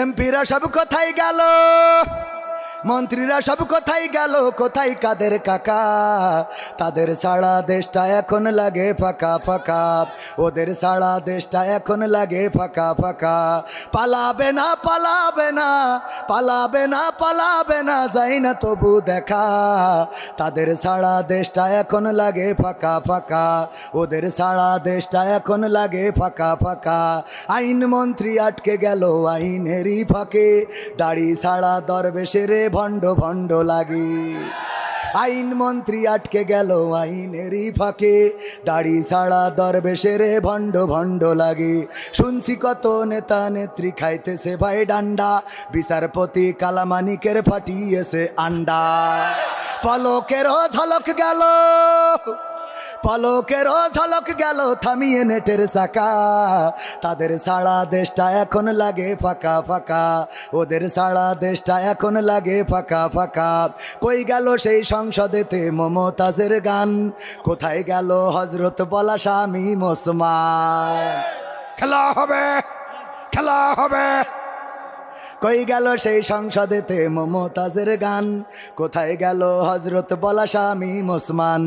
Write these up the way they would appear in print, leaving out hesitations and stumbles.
এমপিরা সব কোথায় গেল, মন্ত্রীরা সব কোথায় গেল, কোথায় কাদের কাকা? তাদের সারা দেশটা এখন লাগে ফাঁকা ফাঁকা, ওদের সারা দেশটা এখন লাগে ফাঁকা ফাঁকা। পালাবে না পালাবে না পালাবে না পালাবে না, যাই না তবু দেখা। তাদের সারা দেশটা এখন লাগে ফাঁকা ফাঁকা, ওদের সারা দেশটা এখন লাগে ফাঁকা ফাঁকা। আইন মন্ত্রী আটকে গেল আইনেরই ফাঁকে, দাড়ি ছাড়া দরবেশের ভণ্ড ভণ্ড লাগে। আইন মন্ত্রী আটকে গেল আইনেরই ফাঁকে, দাড়ি ছাড়া দরবেশের ভণ্ড ভণ্ড লাগে। শুনছি কত নেতা নেত্রী খাইতেছে ভাই ডান্ডা, বিচারপতি কালামানিকের ফাটিয়েছে আন্ডা। পলকেরও ঝলক গেল, পলকেরও ঝলক গেল থামিয়ে নেটের চাকা। তাদের সারা দেশটা এখন লাগে ফাঁকা ফাঁকা, ওদের সারা দেশটা এখন লাগে ফাঁকা ফাঁকা। কই গেল সেই সংসদেতে মমতাজের গান, কোথায় গেল হজরত বলা স্বামী ওসমান? খেলা হবে খেলা হবে। কই গেল সেই সংসদেতে মমতাজের গান, কোথায় গেল হজরত বলা স্বামী ওসমান?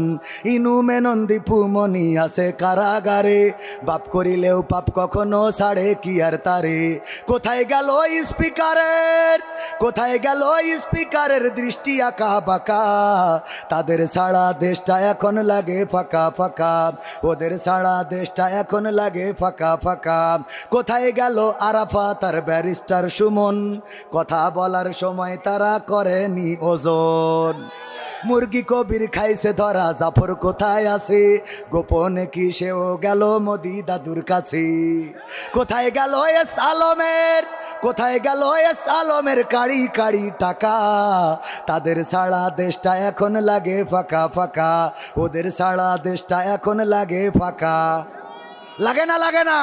ইনু মেনন দীপু মনি আছে কারাগারে, বাপ করিলেও পাপ কখনো ছাড়ে কি আর তারে। কোথায় গেল স্পিকারের, কোথায় গেল স্পিকারের দৃষ্টি আঁকা বাঁকা? তাদের সারা দেশটা এখন লাগে ফাঁকা ফাঁকা, ওদের সারা দেশটা এখন লাগে ফাঁকা ফাঁকা। কোথায় গেল আরাফাত আর ব্যারিস্টার সুমন, কথা বলার সময় তারা করেনি ওজন। মুরগি কবির খাইছে ধরা, জাফর কোথায় আছে? গোপনে কি সেও গেল মোদি দাদুর কাছে? কোথায় গেল এস আলমের, কোথায় গেল এস আলমের কাড়ি কাড়ি টাকা? তাদের সারা দেশটা এখন লাগে ফাঁকা ফাঁকা, ওদের সারা দেশটা এখন লাগে ফাঁকা। লাগে না লাগে না?